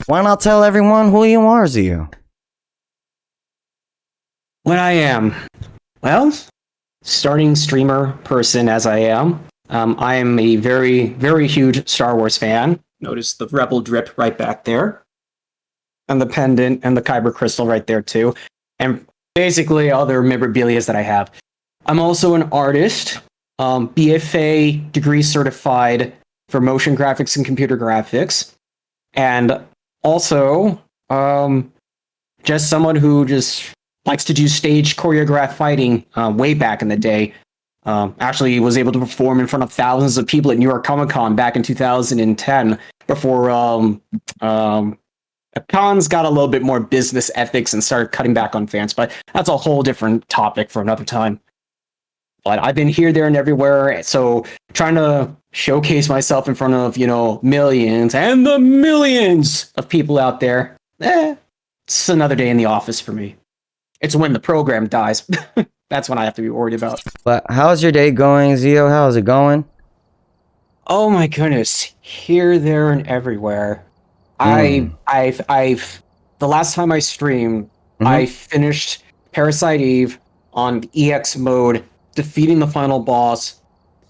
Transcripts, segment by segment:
Why not tell everyone who you are, Xeo? What I am? Well, starting streamer person as I am, I am a very, very huge Star Wars fan. Notice the Rebel drip right back there, and the pendant and the Kyber crystal right there too, and basically other memorabilia that I have. I'm also an artist, BFA degree certified for motion graphics and computer graphics, and also just someone who just likes to do stage choreographed fighting way back in the day. Actually was able to perform in front of thousands of people at New York Comic Con back in 2010 before cons got a little bit more business ethics and started cutting back on fans. But that's a whole different topic for another time. But I've been here, there, and everywhere. So trying to showcase myself in front of, millions and the millions of people out there. It's another day in the office for me. It's when the program dies. That's when I have to be worried about. But how's your day going, Xeo? How's it going? Oh my goodness. Here, there, and everywhere. I've the last time I streamed, I finished Parasite Eve on EX mode, defeating the final boss,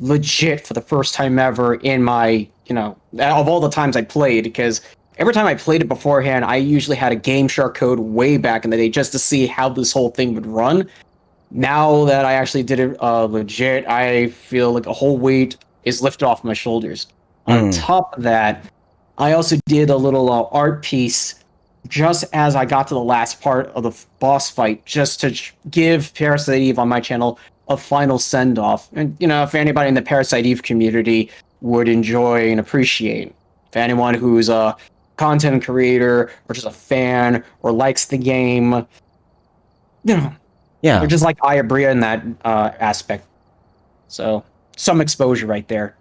legit for the first time ever in my, of all the times I played, because every time I played it beforehand, I usually had a Game Shark code way back in the day just to see how this whole thing would run. Now that I actually did it legit, I feel like a whole weight is lifted off my shoulders. On top of that, I also did a little art piece just as I got to the last part of the boss fight, just to give Parasite Eve on my channel a final send-off. And, if anybody in the Parasite Eve community would enjoy and appreciate, if anyone who's a content creator or just a fan or likes the game, Yeah. they're just like Ayabria in that aspect. So some exposure right there,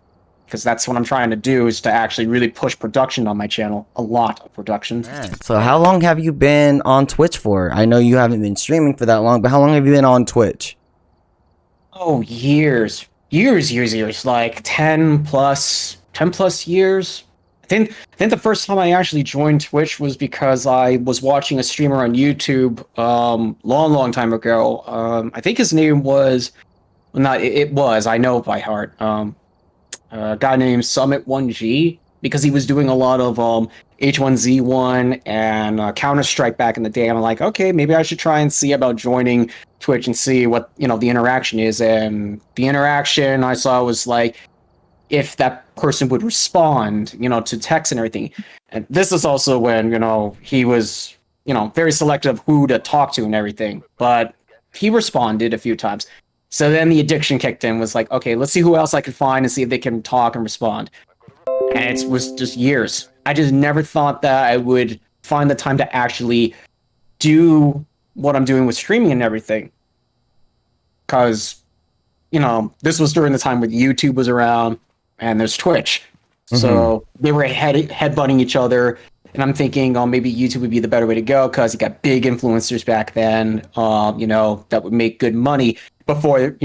because that's what I'm trying to do, is to actually really push production on my channel. A lot of production. So how long have you been on Twitch for? I know you haven't been streaming for that long, but how long have you been on Twitch? Oh, years. Years. Like 10 plus years. I think the first time I actually joined Twitch was because I was watching a streamer on YouTube long time ago. I think his name was, well, not it was, I know by heart. A guy named Summit1G, because he was doing a lot of H1Z1 and Counter-Strike back in the day. And I'm like, okay, maybe I should try and see about joining Twitch and see what, the interaction is. And the interaction I saw was like, if that person would respond, to text and everything. And this is also when, he was, very selective who to talk to and everything. But he responded a few times. So then the addiction kicked in, was like, okay, let's see who else I can find and see if they can talk and respond. And it was just years. I just never thought that I would find the time to actually do what I'm doing with streaming and everything. Because, this was during the time when YouTube was around and there's Twitch. So they were headbutting each other. And I'm thinking, maybe YouTube would be the better way to go, because you got big influencers back then, that would make good money before,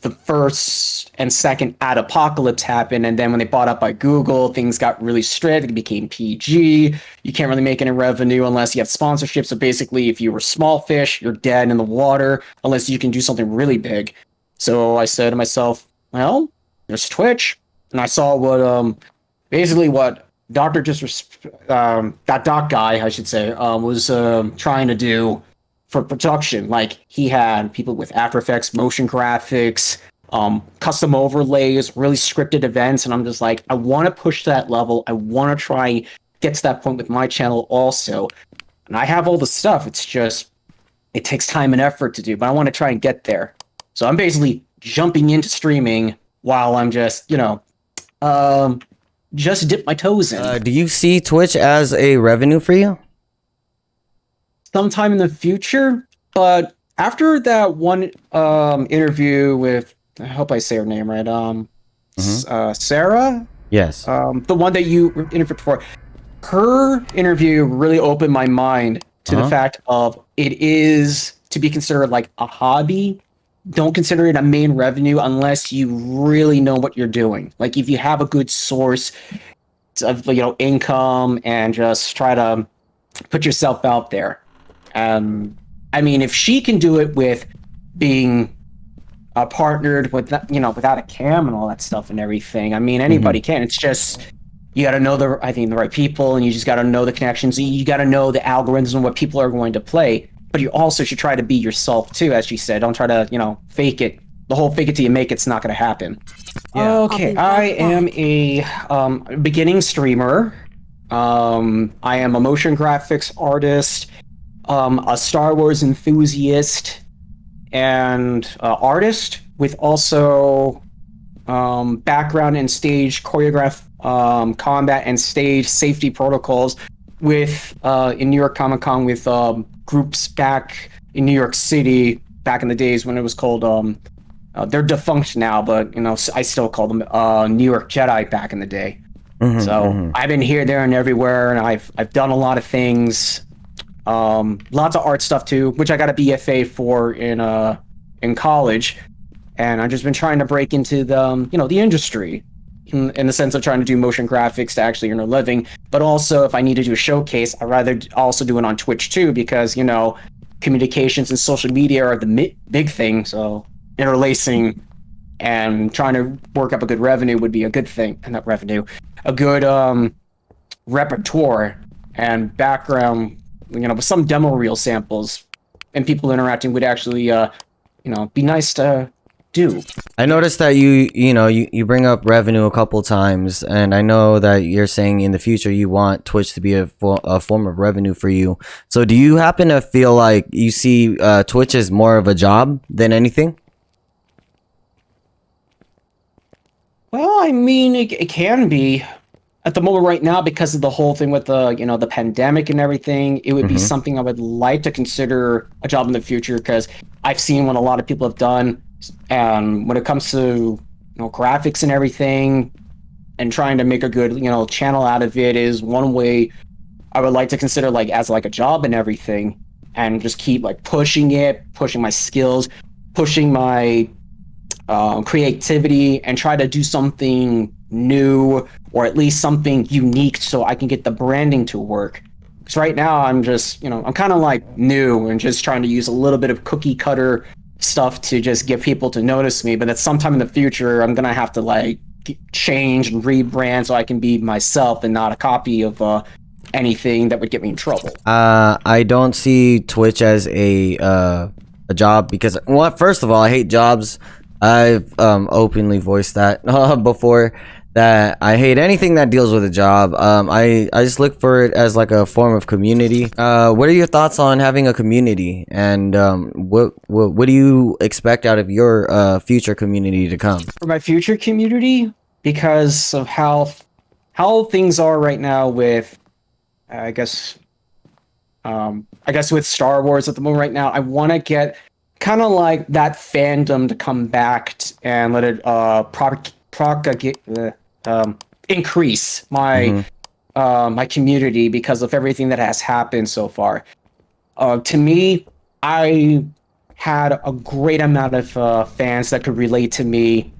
the first and second ad apocalypse happened. And then when they bought up by Google, things got really strict. It became PG. You can't really make any revenue unless you have sponsorship. So basically, if you were small fish, you're dead in the water unless you can do something really big. So I said to myself, well, there's Twitch. And I saw what, basically what that doc guy, I should say, was trying to do for production. Like, he had people with After Effects, motion graphics, custom overlays, really scripted events, and I'm just like, I want to push that level. I want to try get to that point with my channel also. And I have all the stuff. It's just, it takes time and effort to do, but I want to try and get there. So I'm basically jumping into streaming while I'm just, just dip my toes in. Do you see Twitch as a revenue for you? Sometime in the future, but after that one interview with, I hope I say her name right, Sarah? Yes. The one that you interviewed for, her interview really opened my mind to the fact of it is to be considered like a hobby. Don't consider it a main revenue unless you really know what you're doing. Like, if you have a good source, of income and just try to put yourself out there. I mean, if she can do it with being partnered with without a cam and all that stuff and everything, I mean, anybody can. It's just you got to know the right people, and you just got to know the connections. You got to know the algorithms and what people are going to play. But you also should try to be yourself too, as she said. Don't try to fake it. The whole fake it till you make it's not going to happen. Yeah. Okay, I am a beginning streamer. I am a motion graphics artist, a Star Wars enthusiast, and artist with also background in stage choreograph, combat and stage safety protocols with in New York Comic Con with groups back in New York City back in the days when it was called they're defunct now, but I still call them New York Jedi back in the day. I've been here, there, and everywhere, and I've done a lot of things. Lots of art stuff too, which I got a BFA for in college, and I've just been trying to break into the the industry in the sense of trying to do motion graphics to actually earn a living. But also, if I need to do a showcase, I'd rather also do it on Twitch too, because communications and social media are the big thing. So interlacing and trying to work up a good revenue would be a good thing, and not revenue, a good repertoire and background. With some demo reel samples and people interacting would actually, be nice to do. I noticed that you bring up revenue a couple times, and I know that you're saying in the future you want Twitch to be a form of revenue for you. So do you happen to feel like you see Twitch as more of a job than anything? Well, I mean, it can be. At the moment right now, because of the whole thing with the pandemic and everything, it would be something I would like to consider a job in the future, because I've seen what a lot of people have done, and when it comes to graphics and everything, and trying to make a good channel out of it is one way I would like to consider as a job and everything, and just keep pushing my skills, pushing my creativity, and try to do something new, or at least something unique, so I can get the branding to work. Because right now I'm just I'm kind of new and just trying to use a little bit of cookie cutter stuff to just get people to notice me, but at sometime in the future I'm gonna have to change and rebrand so I can be myself and not a copy of anything that would get me in trouble. I don't see Twitch as a job, because first of all, I hate jobs. I've openly voiced that before, that I hate anything that deals with a job. I just look for it as a form of community. What are your thoughts on having a community, and what do you expect out of your future community to come? For my future community, because of how things are right now with I guess with Star Wars at the moment right now, I want to get kind of that fandom to come back and let it propagate, increase my my community, because of everything that has happened so far. To me, I had a great amount of fans that could relate to me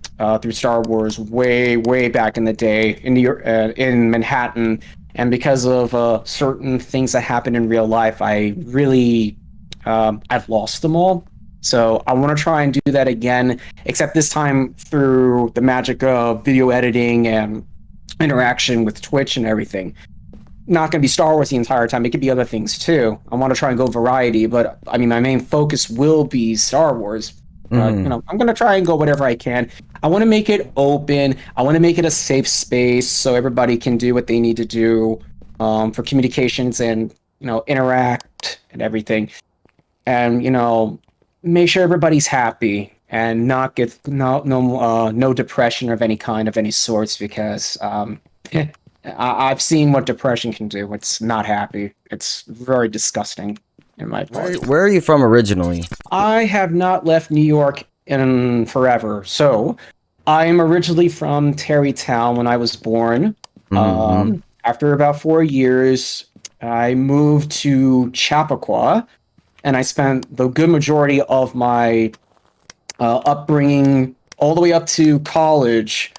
through Star Wars way back in the day in New York, in Manhattan, and because of certain things that happened in real life, I really I've lost them all. So I want to try and do that again, except this time through the magic of video editing and interaction with Twitch and everything. Not going to be Star Wars the entire time. It could be other things too. I want to try and go variety, but I mean, my main focus will be Star Wars. I'm going to try and go whatever I can. I want to make it open. I want to make it a safe space so everybody can do what they need to do for communications and interact and everything, and make sure everybody's happy and not get no depression of any kind, of any sorts, because I've seen what depression can do. It's not happy. It's very disgusting in my part. Where are you from originally? I have not left New York in forever. So I'm originally from Tarrytown when I was born. After about 4 years, I moved to Chappaqua, and I spent the good majority of my upbringing all the way up to college.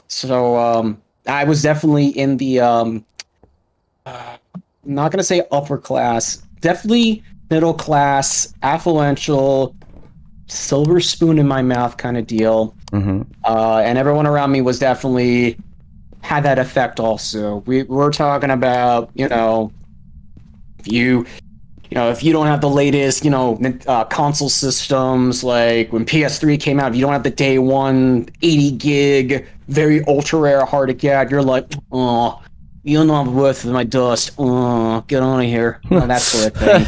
So I was definitely in the I'm not gonna say upper class, definitely middle class, affluential, silver spoon in my mouth kind of deal. Mm-hmm. And everyone around me was definitely had that effect also. We're talking about, if if you don't have the latest, console systems, like when PS3 came out, if you don't have the day one 80 gig, very ultra rare, hard to get, you're like, oh, you're not worth my dust. Oh, get on of here. That sort of thing.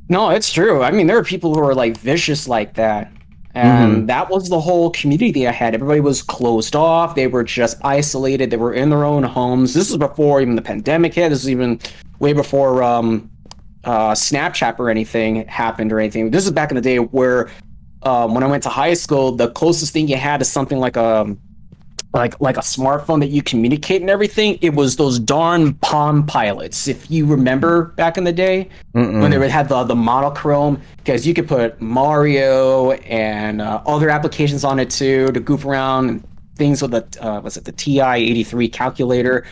No, it's true. I mean, there are people who are like vicious like that. Mm-hmm. And that was the whole community I had. Everybody was closed off. They were just isolated. They were in their own homes. This is before even the pandemic hit. This is even way before Snapchat or anything happened or anything. This is back in the day where when I went to high school, the closest thing you had is something like a smartphone that you communicate and everything. It was those darn Palm Pilots, if you remember back in the day. When they would have the monochrome, because you could put Mario and other applications on it too to goof around and things with the TI-83 calculator.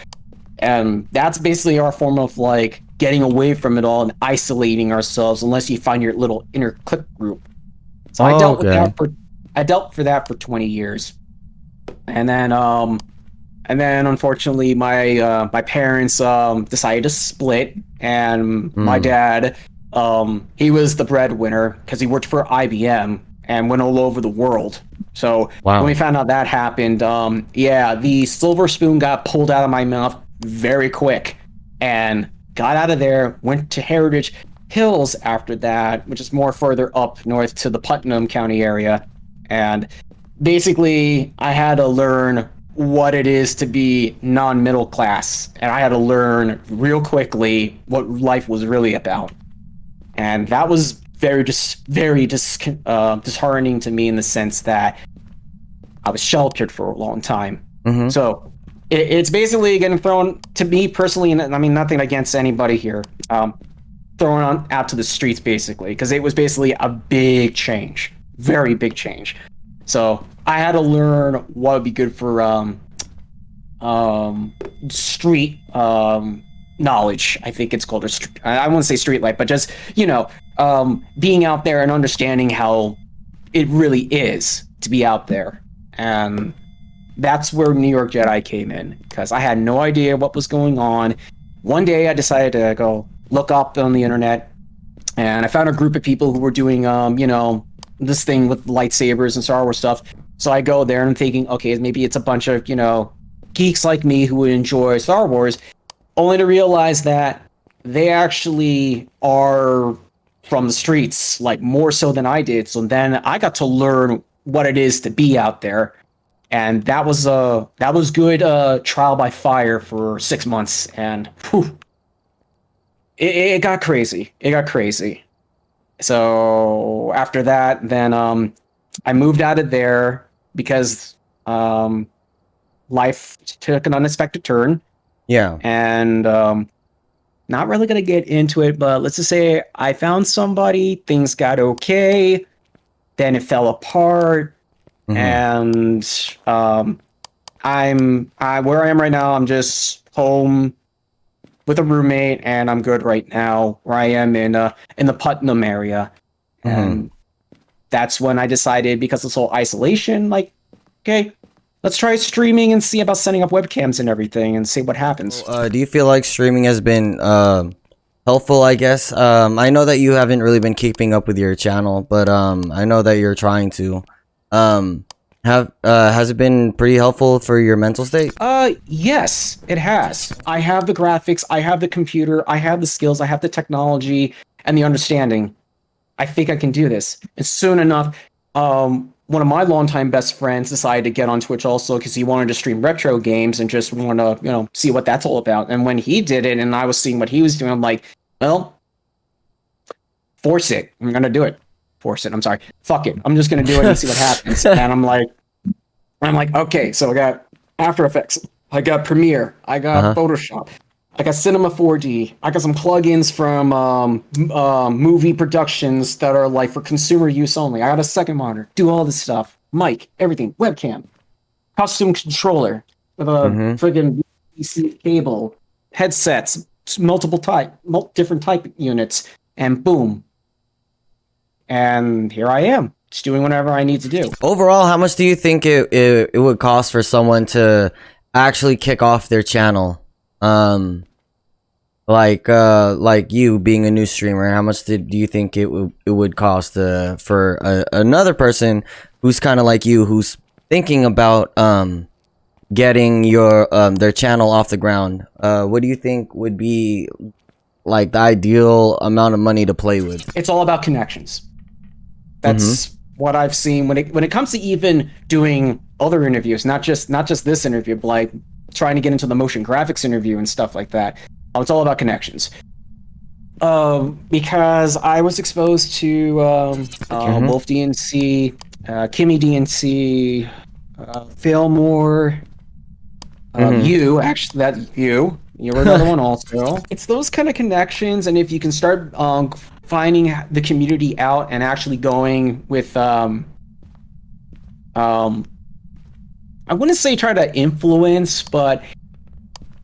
And that's basically our form of like getting away from it all and isolating ourselves unless you find your little inner clique group. So I dealt with that for 20 years. And then unfortunately my parents decided to split, and my dad he was the breadwinner because he worked for IBM and went all over the world. So when we found out that happened, the silver spoon got pulled out of my mouth very quick and got out of there, went to Heritage Hills after that, which is more further up north to the Putnam County area. And basically I had to learn what it is to be non-middle class, and I had to learn real quickly what life was really about. And that was very disheartening to me in the sense that I was sheltered for a long time. Mm-hmm. So it's basically getting thrown, to me personally, and I mean nothing against anybody here, thrown out to the streets basically, because it was basically a big change, very big change. So I had to learn what would be good for street knowledge. I think it's called I won't say street life, but just being out there and understanding how it really is to be out there. And that's where New York Jedi came in, because I had no idea what was going on. One day I decided to go look up on the internet, and I found a group of people who were doing this thing with lightsabers and Star Wars stuff. So I go there and I'm thinking, okay, maybe it's a bunch of, geeks like me who would enjoy Star Wars, only to realize that they actually are from the streets, like more so than I did. So then I got to learn what it is to be out there. And that was good trial by fire for 6 months. And whew, it got crazy. It got crazy. So after that, then I moved out of there because life took an unexpected turn. Yeah. And not really going to get into it, but let's just say I found somebody, things got okay, then it fell apart. Mm-hmm. And where I am right now, I'm just home with a roommate, and I'm good right now where I am in the Putnam area. Mm-hmm. And that's when I decided, because of this whole isolation, like, okay, let's try streaming and see about setting up webcams and everything and see what happens. Do you feel like streaming has been helpful, I guess? I know that you haven't really been keeping up with your channel, but I know that you're trying to. Has it been pretty helpful for your mental state? Yes, it has. I have the graphics, I have the computer, I have the skills, I have the technology and the understanding. I think I can do this. And soon enough, one of my longtime best friends decided to get on Twitch also because he wanted to stream retro games and just wanted to, see what that's all about. And when he did it and I was seeing what he was doing, I'm like, well, force it. I'm going to do it. Force it. I'm sorry. Fuck it. I'm just going to do it and see what happens. And I'm like, okay, so I got After Effects. I got Premiere. I got Photoshop. I got Cinema 4D. I got some plugins from movie productions that are like for consumer use only. I got a second monitor. Do all this stuff. Mic, everything. Webcam. Custom controller. with a Mm-hmm. friggin' PC cable, headsets, multiple different type units, and boom. And here I am, just doing whatever I need to do. Overall, how much do you think it would cost for someone to actually kick off their channel? Like you being a new streamer, how much do you think it would cost for another person who's kind of like you, who's thinking about getting their channel off the ground? What do you think would be like the ideal amount of money to play with? It's all about connections. That's what I've seen when it comes to even doing other interviews, not just this interview, but like trying to get into the motion graphics interview and stuff like that. It's all about connections. Because I was exposed to Wolf DNC, Kimmy DNC, Fillmore, you were another one also. It's those kind of connections, and if you can start finding the community out and actually going with I wouldn't say try to influence, but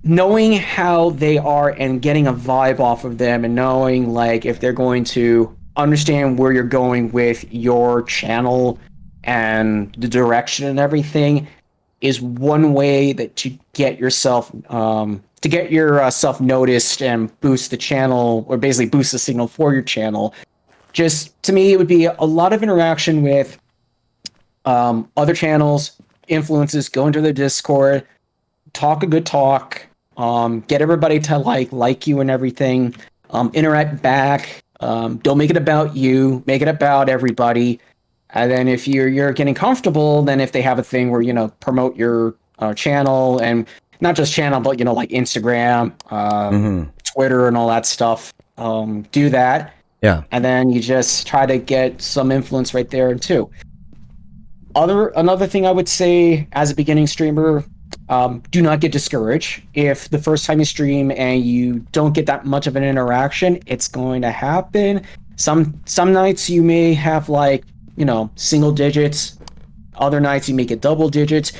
knowing how they are and getting a vibe off of them, and knowing like if they're going to understand where you're going with your channel and the direction and everything, is one way that to get yourself yourself noticed and boost the channel, or basically boost the signal for your channel. Just to me, it would be a lot of interaction with other channels, influences, go into their Discord, talk a good talk, get everybody to like you and everything, interact back. Don't make it about you, make it about everybody. And then if you're getting comfortable, then if they have a thing where, promote your channel, and not just channel, but, like Instagram, Twitter and all that stuff, do that. Yeah. And then you just try to get some influence right there too. Another thing I would say as a beginning streamer, do not get discouraged. If the first time you stream and you don't get that much of an interaction, it's going to happen. Some nights you may have single digits. Other nights you may get double digits.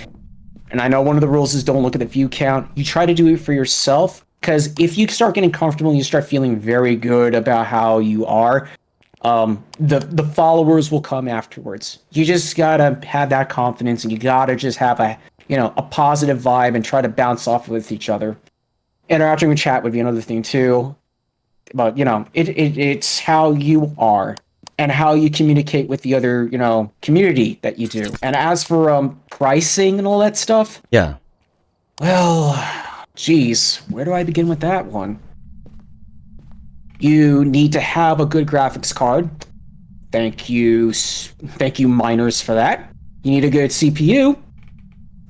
And I know one of the rules is don't look at the view count. You try to do it for yourself, because if you start getting comfortable and you start feeling very good about how you are, the followers will come afterwards. You just gotta have that confidence, and you gotta just have a positive vibe and try to bounce off with each other. Interacting with chat would be another thing too. But it's how you are and how you communicate with the other, community that you do. And as for pricing and all that stuff, Yeah. well, geez, where do I begin with that one? You need to have a good graphics card. Thank you, miners, for that. You need a good CPU.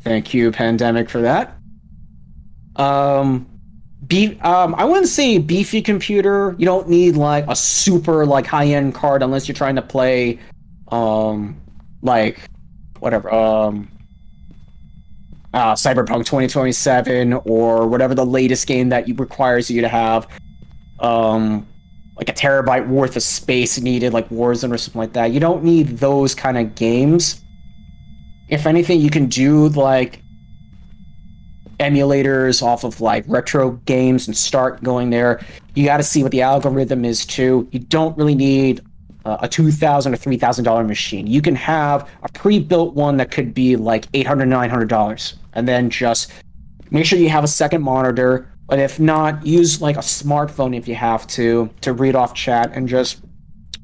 Thank you, Pandemic, for that. I wouldn't say beefy computer. You don't need like a super high-end card unless you're trying to play Cyberpunk 2027 or whatever the latest game that requires you to have like a terabyte worth of space needed, like Warzone or something like that. You don't need those kind of games. If anything, you can do like emulators off of retro games and start going there. You got to see what the algorithm is too. You don't really need a $2,000 or $3,000 machine. You can have a pre-built one that could be like $800, $900, and then just make sure you have a second monitor. But if not, use like a smartphone if you have to read off chat, and just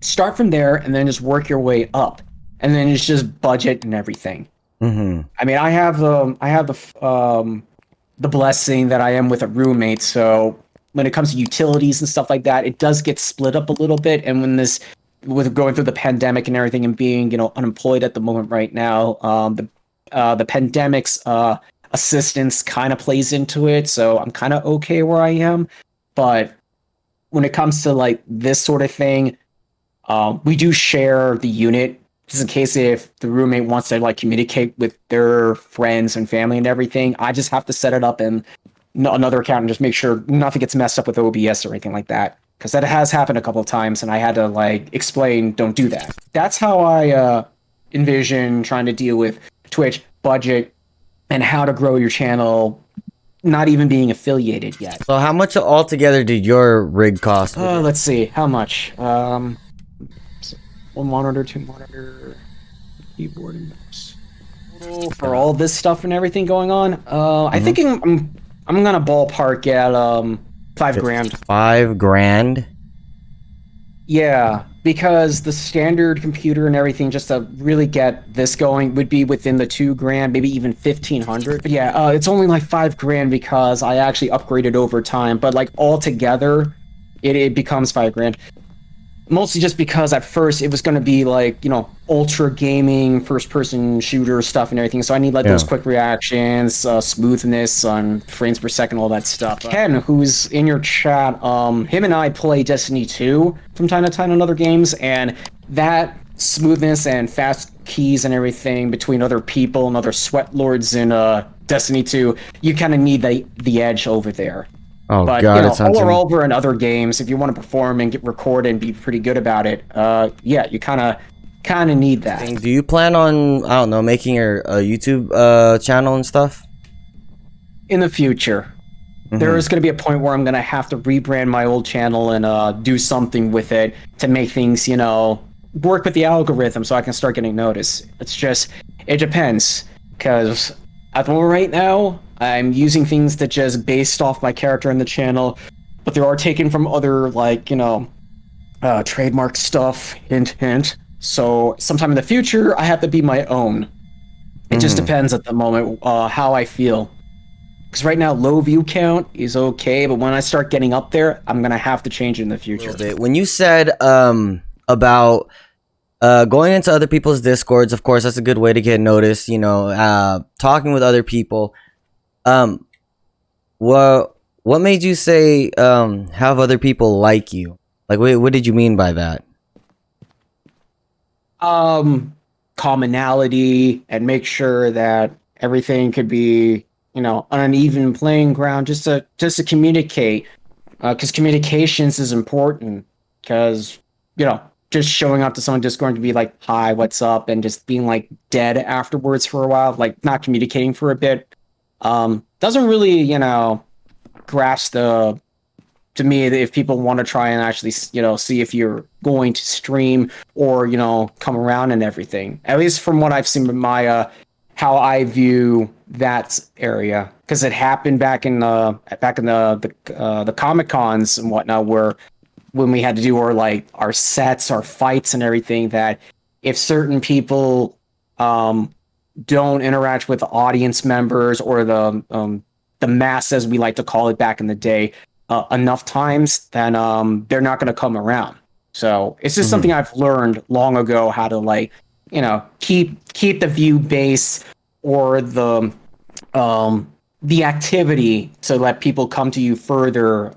start from there, and then just work your way up, and then it's just budget and everything. Mm-hmm. I mean, I have the blessing that I am with a roommate, so when it comes to utilities and stuff like that, it does get split up a little bit. And with going through the pandemic and everything, and being unemployed at the moment right now, the pandemic's assistance kind of plays into it, so I'm kind of okay where I am. But when it comes to this sort of thing, we do share the unit, just in case if the roommate wants to communicate with their friends and family and everything. I just have to set it up in another account and just make sure nothing gets messed up with OBS or anything like that, because that has happened a couple of times, and I had to explain, don't do that. That's how I envision trying to deal with Twitch budget, and how to grow your channel, not even being affiliated yet. So how much altogether did your rig cost? Let's see, how much? One monitor, two monitor, keyboard and mouse. For all this stuff and everything going on, I think I'm gonna ballpark at $5,000. $5,000. Yeah, because the standard computer and everything just to really get this going would be within the $2,000, maybe even 1,500. But yeah, it's only like $5,000 because I actually upgraded over time. But like altogether, it becomes $5,000. Mostly just because at first it was going to be like, you know, ultra gaming, first person shooter stuff and everything. So I need like those quick reactions, smoothness on frames per second, all that stuff. Ken, who's in your chat, him and I play Destiny 2 from time to time on other games, and that smoothness and fast keys and everything between other people and other sweat lords in Destiny 2, you kind of need the edge over there. Oh But God, you know, it sounds all over in other games, if you want to perform and get recorded and be pretty good about it, yeah, you kind of need that. Do you plan on, I don't know, making your YouTube channel and stuff? In the future, there is going to be a point where I'm going to have to rebrand my old channel and do something with it to make things, you know, work with the algorithm so I can start getting noticed. It's just, it depends, because at the moment right now, I'm using things that just based off my character in the channel, but there are taken from other, like, you know, trademark stuff, hint, hint. So sometime in the future, I have to be my own. It just depends at the moment how I feel. Because right now, low view count is okay, but when I start getting up there, I'm going to have to change it in the future. When you said about going into other people's discords, of course, that's a good way to get noticed, you know, talking with other people. What made you say have other people like you? Like, what did you mean by that? Commonality, and make sure that everything could be, you know, on an even playing ground, just to communicate, because communications is important. Because, you know, just showing up to someone just going to be like, hi, what's up, and just being like dead afterwards for a while, like not communicating for a bit, doesn't really, you know, grasp the, to me, if people want to try and actually, you know, see if you're going to stream or, you know, come around and everything. At least from what I've seen with my how I view that area, because it happened back in the Comic Cons and whatnot, where when we had to do our sets, our fights and everything, that if certain people don't interact with the audience members or the mass, as we like to call it back in the day, enough times, then they're not going to come around. So it's just something I've learned long ago, how to, like, you know, keep the view base or the activity to let people come to you further.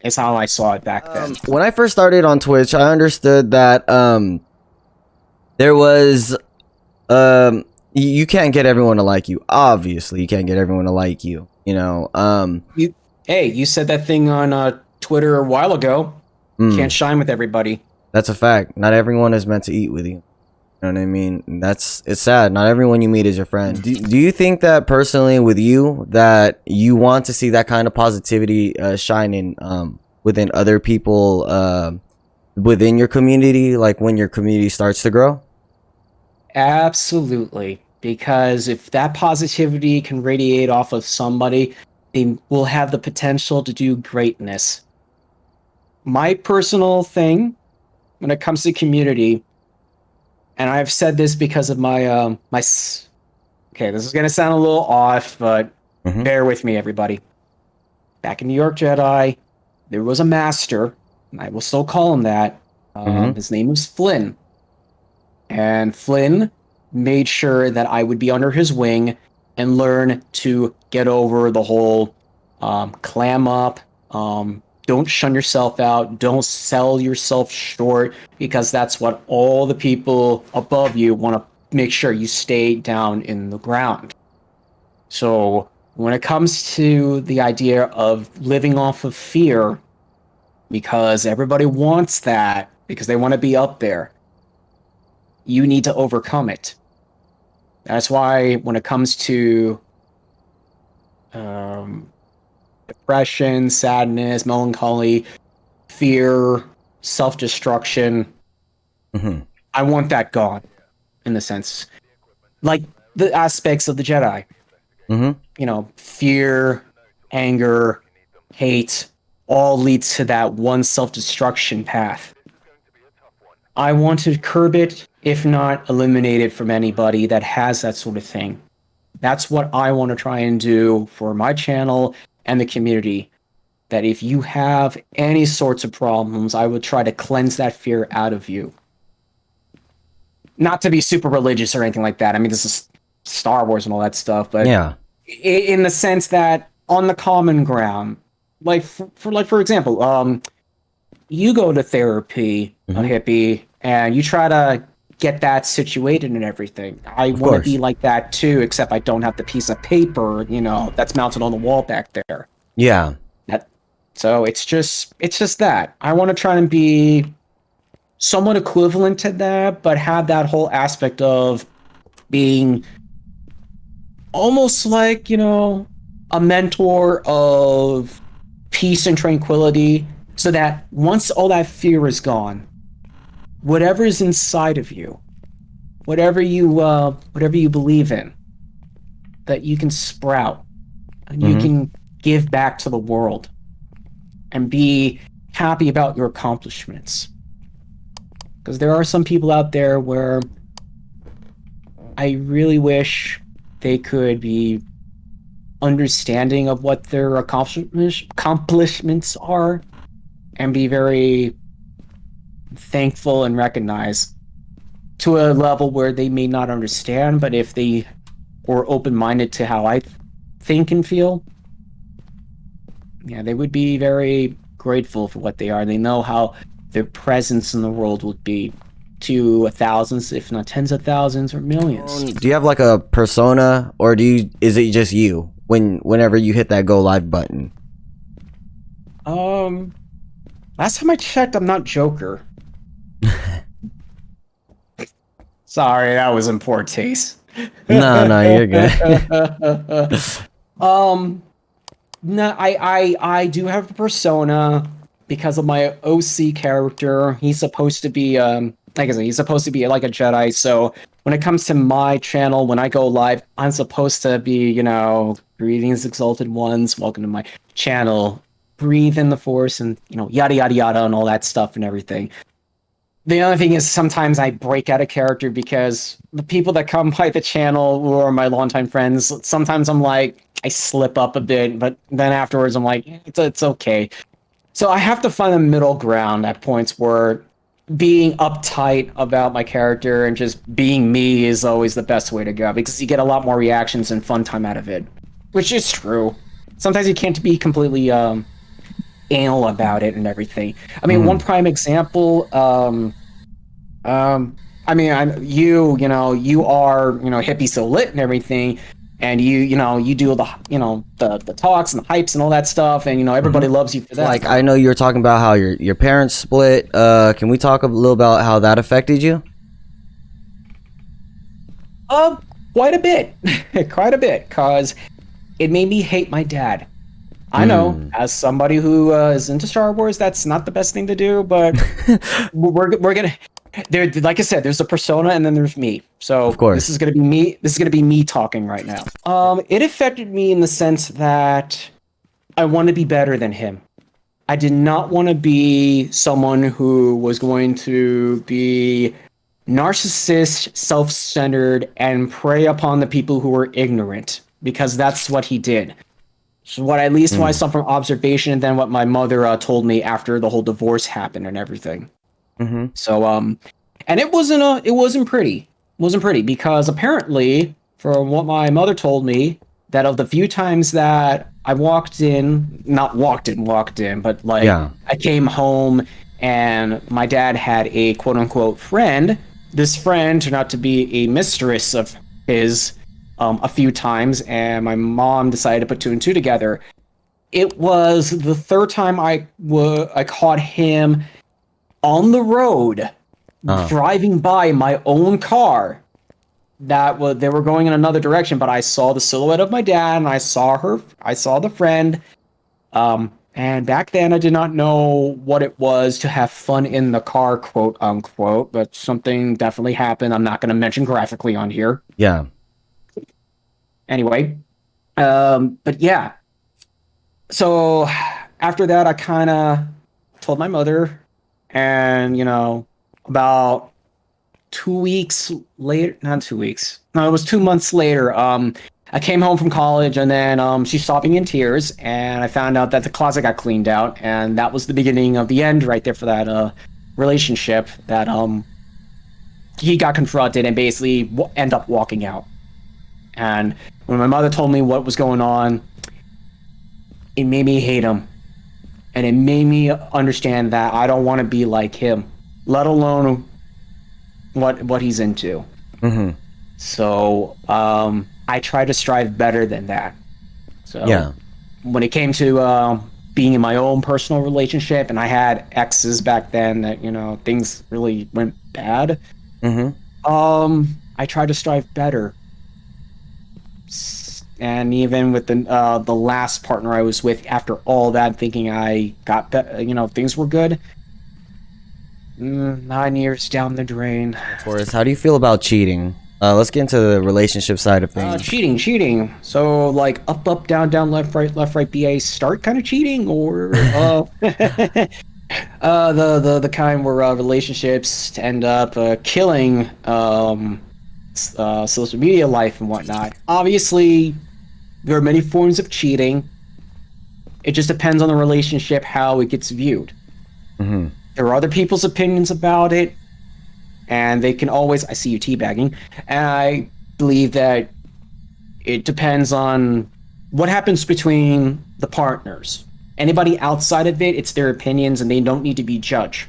Is how I saw it back then. When I first started on Twitch, I understood that there was you can't get everyone to like you. Obviously, you can't get everyone to like you. You know, you said that thing on Twitter a while ago. Can't shine with everybody. That's a fact. Not everyone is meant to eat with you. You know what I mean? It's sad. Not everyone you meet is your friend. Do you think that personally with you, that you want to see that kind of positivity shining within other people within your community, like when your community starts to grow? Absolutely. Because if that positivity can radiate off of somebody, they will have the potential to do greatness. My personal thing when it comes to community, and I've said this because of my okay, this is gonna sound a little off, but bear with me, everybody. Back in New York Jedi, there was a master, and I will still call him that. His name was Flynn, and Flynn made sure that I would be under his wing and learn to get over the whole clam up. Don't shun yourself out. Don't sell yourself short, because that's what all the people above you want to make sure you stay down in the ground. So when it comes to the idea of living off of fear, because everybody wants that, because they want to be up there, you need to overcome it. That's why when it comes to depression, sadness, melancholy, fear, self-destruction, Mm-hmm. I want that gone, in the sense. Like the aspects of the Jedi. Mm-hmm. Fear, anger, hate, all leads to that one self-destruction path. I want to curb it, if not eliminate it from anybody that has that sort of thing. That's what I want to try and do for my channel and the community. That if you have any sorts of problems, I would try to cleanse that fear out of you. Not to be super religious or anything like that. I mean, this is Star Wars and all that stuff, but Yeah. in the sense that on the common ground, like for example, you go to therapy, a Mm-hmm. hippie, and you try to get that situated and everything. I Of want to be course. like that too, except I don't have the piece of paper, that's mounted on the wall back there. Yeah. That so it's just that I want to try and be somewhat equivalent to that, but have that whole aspect of being almost like, a mentor of peace and tranquility, so that once all that fear is gone, whatever is inside of you, whatever you believe in, that you can sprout and you Mm-hmm. can give back to the world and be happy about your accomplishments. Because there are some people out there where I really wish they could be understanding of what their accomplishments are and be very thankful and recognized to a level where they may not understand, but if they were open-minded to how I think and feel, yeah, they would be very grateful for what they are. They know how their presence in the world would be to thousands, if not tens of thousands or millions. Do you have like a persona, or is it just you whenever you hit that go live button? Last time I checked, I'm not Joker. Sorry, that was in poor taste. No, you're good. No, I do have a persona because of my OC character. He's supposed to be like I said, he's supposed to be like a Jedi. So when it comes to my channel, when I go live, I'm supposed to be, greetings, exalted ones, welcome to my channel. Breathe in the Force, and yada yada yada, and all that stuff and everything. The other thing is sometimes I break out of character because the people that come by the channel who are my longtime friends, sometimes I'm like, I slip up a bit, but then afterwards I'm like, it's okay. So I have to find a middle ground at points where being uptight about my character and just being me is always the best way to go, because you get a lot more reactions and fun time out of it, which is true. Sometimes you can't be completely anal about it and everything. I mean, one prime example, I mean, you are, HippieSoLit and everything, and you do the talks and the hypes and all that stuff, and everybody loves you for that. Like, I know you were talking about how your parents split. Can we talk a little about how that affected you? Quite a bit, quite a bit, cause it made me hate my dad. I know, as somebody who is into Star Wars, that's not the best thing to do, but we're gonna. There, like I said, there's a persona, and then there's me. So Of course. this is gonna be me. This is gonna be me talking right now. It affected me in the sense that I want to be better than him. I did not want to be someone who was going to be narcissist, self-centered, and prey upon the people who were ignorant, because that's what he did. So what at least what I saw from observation, and then what my mother told me after the whole divorce happened and everything. Mm-hmm. So and it wasn't pretty. It wasn't pretty, because apparently, from what my mother told me, that of the few times that I walked in, but like Yeah. I came home and my dad had a quote unquote friend. This friend turned out to be a mistress of his a few times, and my mom decided to put two and two together. It was the third time I caught him on the road, driving by my own car, they were going in another direction, but I saw the silhouette of my dad, and I saw her. I saw the friend. And back then, I did not know what it was to have fun in the car, quote unquote. But something definitely happened. I'm not going to mention graphically on here. Yeah. Anyway, but yeah. So after that, I kind of told my mother, and about 2 weeks later, not 2 weeks. No, it was 2 months later. I came home from college, and then she stopped me in tears, and I found out that the closet got cleaned out, and that was the beginning of the end right there for that relationship. That he got confronted and basically end up walking out. And when my mother told me what was going on, it made me hate him, and it made me understand that I don't want to be like him, let alone what he's into. Mm-hmm. So I try to strive better than that. So Yeah. when it came to being in my own personal relationship, and I had exes back then that things really went bad. Mm-hmm. I tried to strive better. And even with the last partner I was with, after all that, thinking I got things were good. 9 years down the drain. Forrest, how do you feel about cheating? Let's get into the relationship side of things. Cheating. So like up, down, left, right, BA start kind of cheating, or the kind where relationships end up killing social media life and whatnot. Obviously, there are many forms of cheating. It just depends on the relationship, how it gets viewed. Mm-hmm. There are other people's opinions about it, and they can always... I see you teabagging. And I believe that it depends on what happens between the partners. Anybody outside of it, it's their opinions, and they don't need to be judged.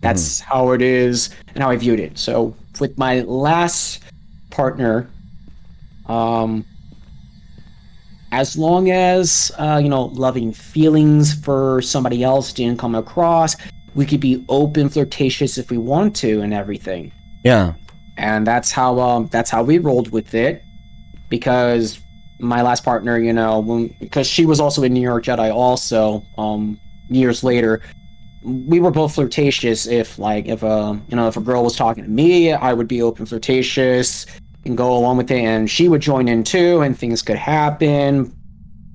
That's how it is, and how I viewed it. So with my last partner, as long as loving feelings for somebody else didn't come across, we could be open, flirtatious if we want to, and everything. Yeah. And that's how we rolled with it. Because my last partner, because she was also a New York Jedi also, years later, we were both flirtatious. If a girl was talking to me, I would be open, flirtatious, and go along with it, and she would join in too, and things could happen.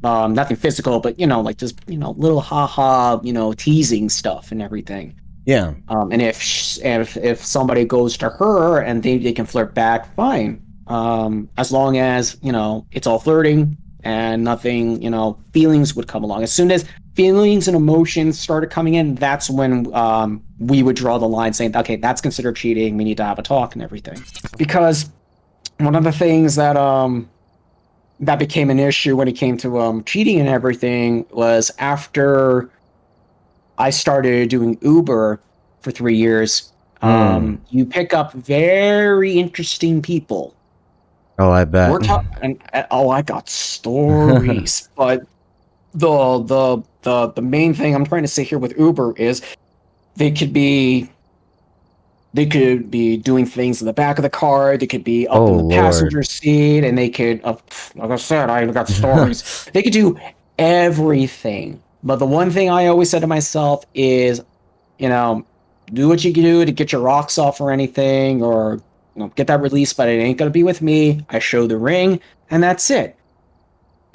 Nothing physical, but just little haha, teasing stuff and everything. Yeah. And if somebody goes to her and they can flirt back, fine. As long as it's all flirting and nothing, feelings would come along. As soon as feelings and emotions started coming in, that's when we would draw the line, saying, okay, that's considered cheating. We need to have a talk and everything. Because one of the things that that became an issue when it came to cheating and everything was after I started doing Uber for 3 years. You pick up very interesting people. Oh, I bet. I got stories. But the main thing I'm trying to say here with Uber is they could be doing things in the back of the car. They could be up in the passenger seat, and they could, like I said, I got stories. They could do everything. But the one thing I always said to myself is, do what you can do to get your rocks off or anything, or get that release, but it ain't gonna be with me. I show the ring, and that's it.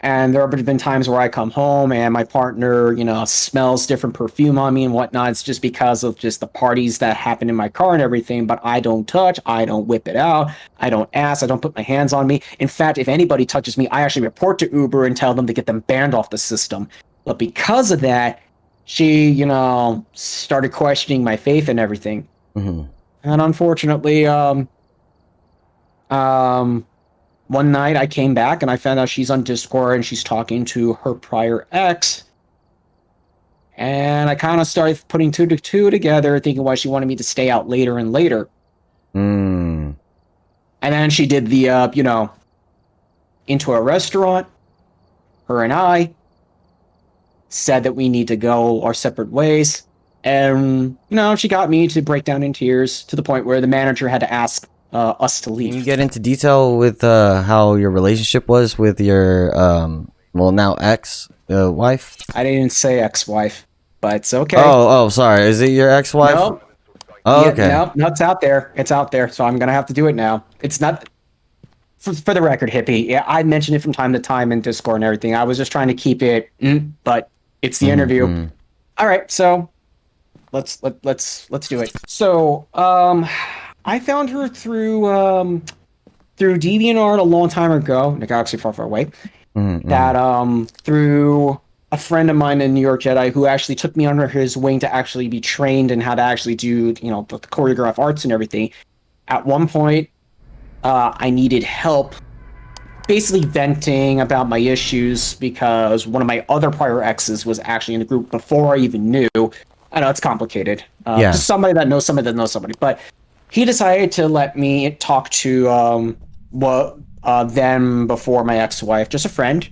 And there have been times where I come home and my partner, smells different perfume on me and whatnot. It's just because of just the parties that happen in my car and everything. But I don't touch. I don't whip it out. I don't ask. I don't put my hands on me. In fact, if anybody touches me, I actually report to Uber and tell them to get them banned off the system. But because of that, she, started questioning my faith and everything. Mm-hmm. And unfortunately, one night I came back and I found out she's on Discord and she's talking to her prior ex. And I kind of started putting two to two together, thinking why she wanted me to stay out later and later. And then she did the, into a restaurant. Her and I said that we need to go our separate ways. And, she got me to break down in tears to the point where the manager had to ask us to Can you leave. get into detail with how your relationship was with your well now ex wife? I didn't say ex-wife, but it's okay. Oh, sorry. Is it your ex-wife? No, Oh, yeah, okay. no, it's out there. It's out there, so I'm gonna have to do it now. It's not for the record, hippie. Yeah, I mention it from time to time in Discord and everything. I was just trying to keep it, but it's the interview. Mm-hmm. All right, so let's do it. So, I found her through DeviantArt a long time ago, in a galaxy far, far away. Mm-hmm. That through a friend of mine in New York Jedi who actually took me under his wing to actually be trained in how to actually do the choreograph arts and everything. At one point, I needed help, basically venting about my issues because one of my other prior exes was actually in the group before I even knew. I know it's complicated. Yeah. Just somebody that knows somebody that knows somebody, but he decided to let me talk to then before my ex-wife, just a friend.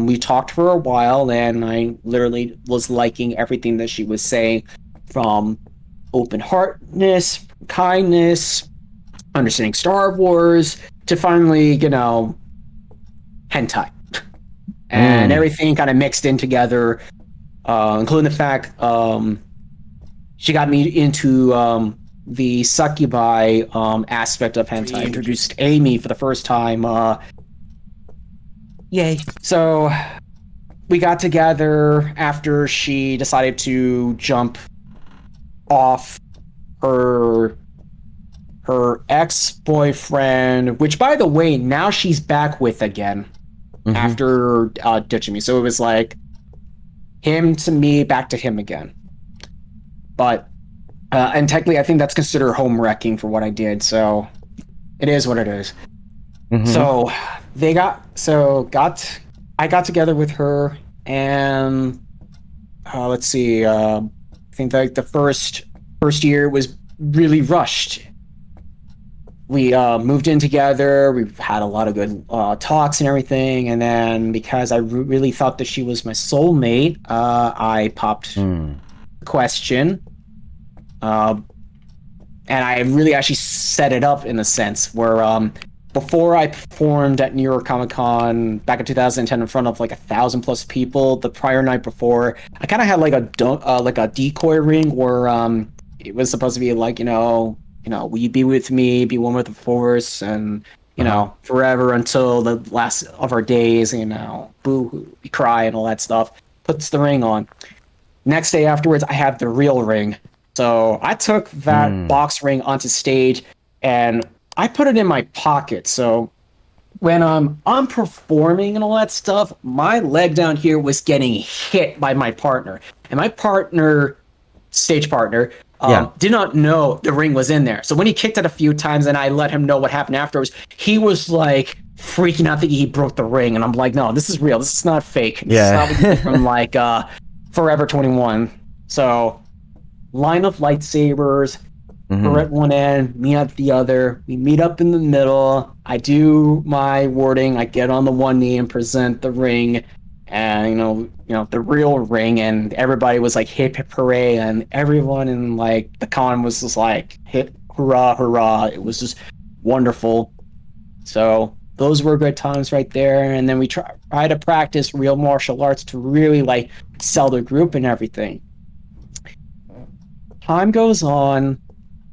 We talked for a while, and I literally was liking everything that she was saying, from open-heartedness, kindness, understanding Star Wars, to finally, hentai. And everything kind of mixed in together, including the fact she got me into the succubi aspect of hentai. Introduced Amy for the first time. Yay. So we got together after she decided to jump off her ex-boyfriend, which, by the way, now she's back with again after ditching me. So it was like him to me, back to him again. But and technically, I think that's considered home wrecking for what I did. So it is what it is. So I got together with her, and let's see. I think like the first year was really rushed. We moved in together. We've had a lot of good talks and everything. And then because I really thought that she was my soulmate, I popped the question. And I really actually set it up in a sense where before I performed at New York Comic Con back in 2010 in front of like 1,000+ people, the prior night before, I kind of had like a decoy ring where it was supposed to be like, will you be with me, be one with the Force, and forever until the last of our days, boo, we cry and all that stuff. Puts the ring on. Next day afterwards, I have the real ring. So I took that box ring onto stage and I put it in my pocket. So when I'm performing and all that stuff, my leg down here was getting hit by my partner. And my stage partner, did not know the ring was in there. So when he kicked it a few times and I let him know what happened afterwards, he was like freaking out thinking he broke the ring. And I'm like, no, this is real. This is not fake. This is not from like Forever 21. So line of lightsabers, her at one end, me at the other. We meet up in the middle. I do my wording. I get on the one knee and present the ring, and the real ring. And everybody was like hip hip hooray, and everyone in like the con was just like hip hurrah hurrah. It was just wonderful. So those were good times right there. And then we try to practice real martial arts to really like sell the group and everything. Time goes on,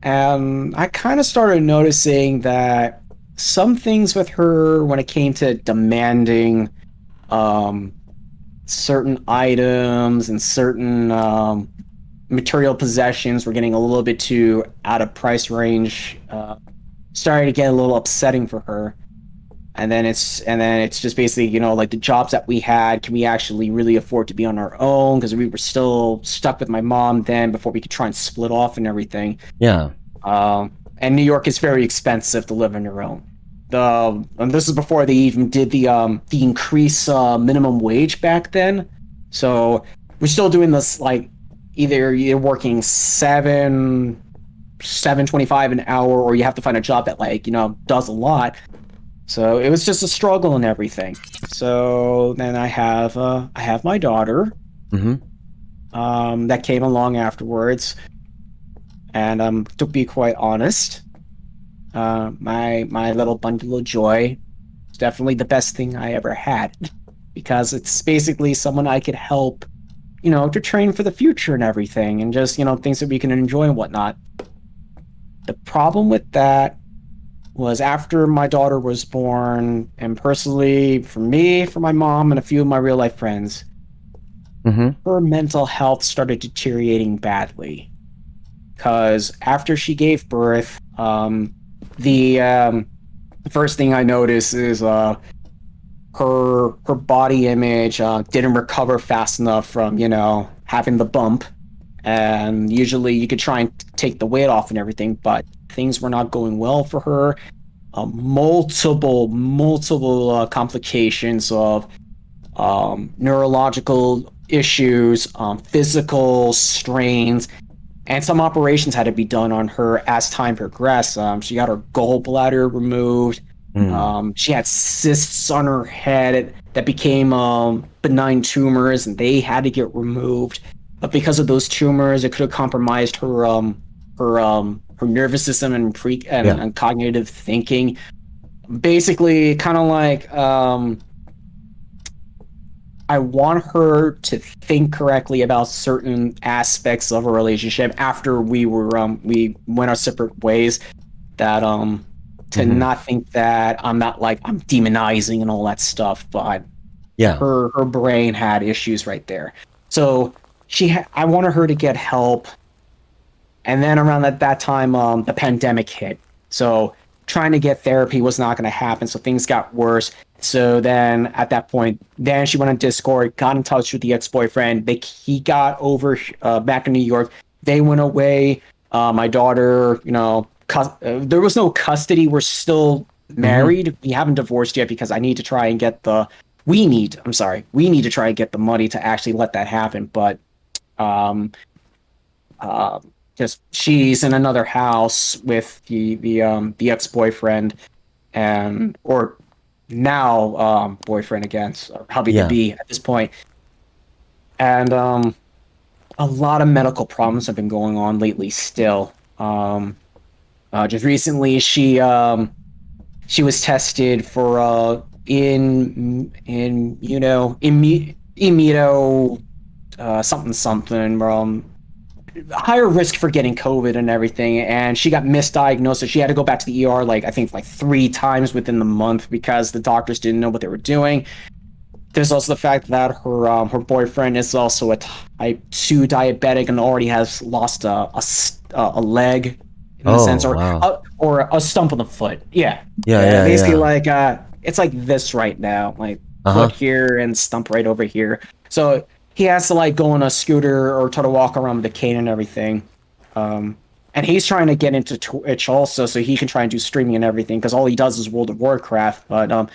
and I kind of started noticing that some things with her when it came to demanding certain items and certain material possessions were getting a little bit too out of price range, starting to get a little upsetting for her. And then it's just basically, like the jobs that we had, can we actually really afford to be on our own? Because we were still stuck with my mom then before we could try and split off and everything. Yeah. And New York is very expensive to live on your own. And this is before they even did the increase minimum wage back then. So we're still doing this like either you're working $7.25 an hour, or you have to find a job that like does a lot. So it was just a struggle and everything. So then I have my daughter, that came along afterwards, and to be quite honest, my little bundle of joy. It's definitely the best thing I ever had because it's basically someone I could help, to train for the future and everything, and just things that we can enjoy and whatnot. The problem with that was after my daughter was born, and personally for me, for my mom, and a few of my real life friends, her mental health started deteriorating badly. Because after she gave birth, the first thing I noticed is her body image didn't recover fast enough from having the bump, and usually you could try and take the weight off and everything, but things were not going well for her. Multiple complications of neurological issues, physical strains, and some operations had to be done on her as time progressed. She got her gallbladder removed. She had cysts on her head that became benign tumors, and they had to get removed. But because of those tumors, it could have compromised her nervous system and cognitive thinking. Basically, kind of like I want her to think correctly about certain aspects of a relationship after we went our separate ways. That to not think that I'm demonizing and all that stuff, but her brain had issues right there. So I wanted her to get help, and then around that time, the pandemic hit. So trying to get therapy was not going to happen. So things got worse. So then at that point, then she went on Discord, got in touch with the ex-boyfriend. He got over back in New York. They went away. My daughter, there was no custody. We're still married. We haven't divorced yet because I need to try and get we need to try and get the money to actually let that happen. But just she's in another house with the ex-boyfriend or now boyfriend again, or hubby to be at this point. And a lot of medical problems have been going on lately still. Just recently she was tested for something higher risk for getting COVID and everything, and she got misdiagnosed, so she had to go back to the ER I think 3 times within the month because the doctors didn't know what they were doing. There's also the fact that her boyfriend is also a type 2 diabetic and already has lost a leg in a sense, or a stump on the foot. Basically it's like this right now, foot here and stump right over here. So he has to go on a scooter or try to walk around with a cane and everything. And he's trying to get into Twitch also so he can try and do streaming and everything because all he does is World of Warcraft. But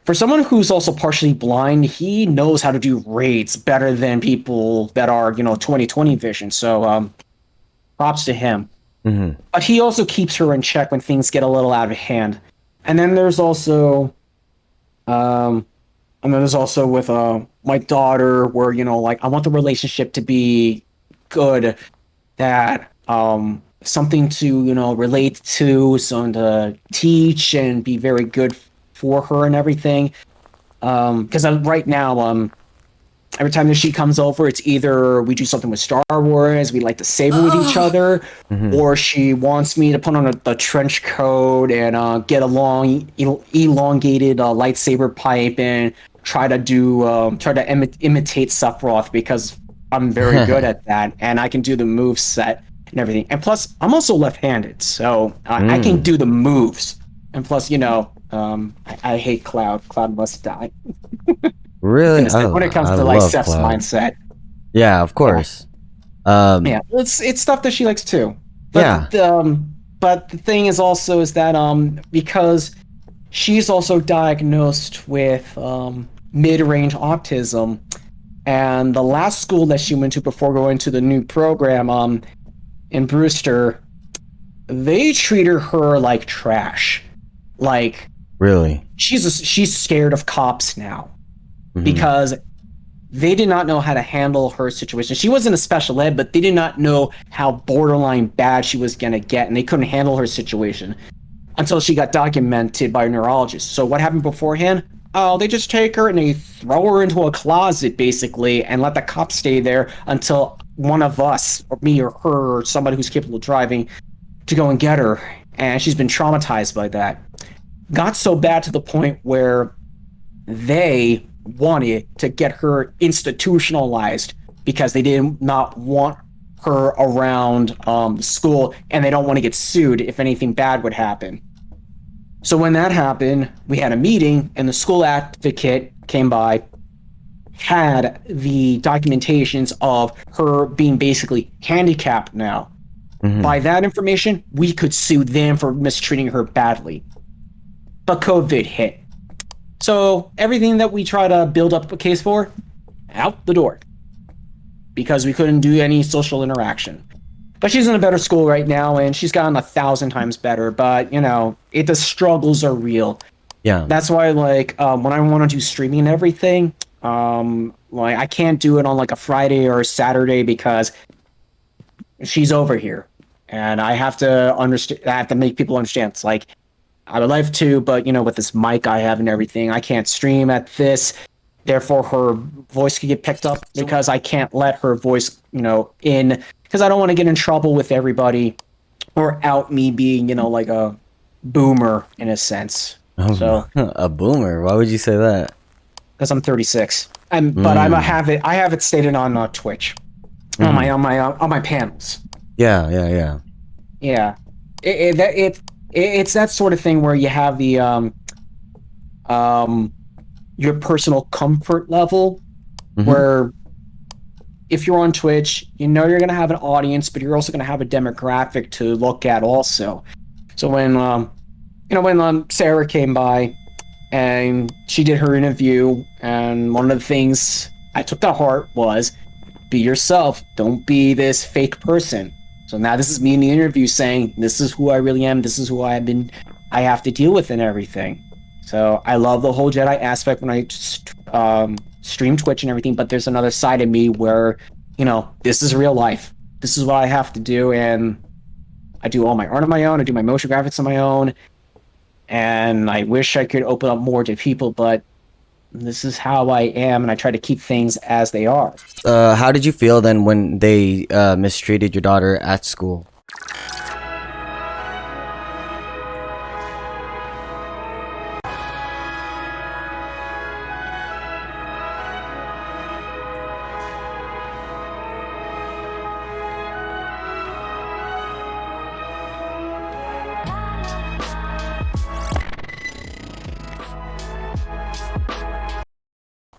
for someone who's also partially blind, he knows how to do raids better than people that are, 20/20 vision. So props to him. But he also keeps her in check when things get a little out of hand. And then there's also with my daughter where, I want the relationship to be good, that something to, relate to, something to teach and be very good for her and everything. Because right now, every time that she comes over, it's either we do something with Star Wars, we like to saber with each other, or she wants me to put on the trench coat and get a long, elongated lightsaber pipe and try to imitate Sephiroth because I'm very good at that and I can do the move set and everything. And plus, I'm also left-handed, so I can do the moves. And plus, I hate Cloud. Cloud must die. Really? When it comes to Seph's mindset. Yeah, of course. It's stuff that she likes too. But but the thing is also is that because she's also diagnosed with mid-range autism, and the last school that she went to before going to the new program in Brewster, they treated her like trash. Really? She's scared of cops now. Because they did not know how to handle her situation. She was in a special ed, but they did not know how borderline bad she was going to get, and they couldn't handle her situation. until she got documented by a neurologist. So what happened beforehand? Oh, they just take her and they throw her into a closet, basically, and let the cops stay there until one of us, or me or her, or somebody who's capable of driving, to go and get her. And she's been traumatized by that. Got so bad to the point where they wanted to get her institutionalized because they did not want her around the school, and they don't want to get sued if anything bad would happen. So when that happened, we had a meeting, and the school advocate came by, had the documentations of her being basically handicapped now. Mhm. By that information, we could sue them for mistreating her badly. But COVID hit. So everything that we try to build up a case for, out the door. Because we couldn't do any social interaction. But she's in a better school right now, and she's gotten 1,000 times better. But, you know, the struggles are real. Yeah. That's why, like, when I want to do streaming and everything, like, I can't do it on, like, a Friday or a Saturday because she's over here. And I have to understand, I have to make people understand. It's like, I would like to, but, you know, with this mic I have and everything, I can't stream at this. Therefore, her voice could get picked up because I can't let her voice, you know, in, because I don't want to get in trouble with everybody or out me being, you know, like a boomer in a sense. Oh, So a boomer. Why would you say that? because I'm 36, but I have it stated on Twitch on my panels. Yeah. Yeah, it's that sort of thing where you have the your personal comfort level, where if you're on Twitch, you know you're gonna have an audience, but you're also gonna have a demographic to look at also. So when when Sarah came by and she did her interview, and one of the things I took to heart was, be yourself, don't be this fake person. So now this is me in the interview saying, this is who I really am, this is who I have to deal with and everything. So I love the whole Jedi aspect when I stream Twitch and everything, but there's another side of me where, you know, this is real life. This is what I have to do, and I do all my art on my own, I do my motion graphics on my own, and I wish I could open up more to people, but this is how I am, and I try to keep things as they are. How did you feel then when they mistreated your daughter at school?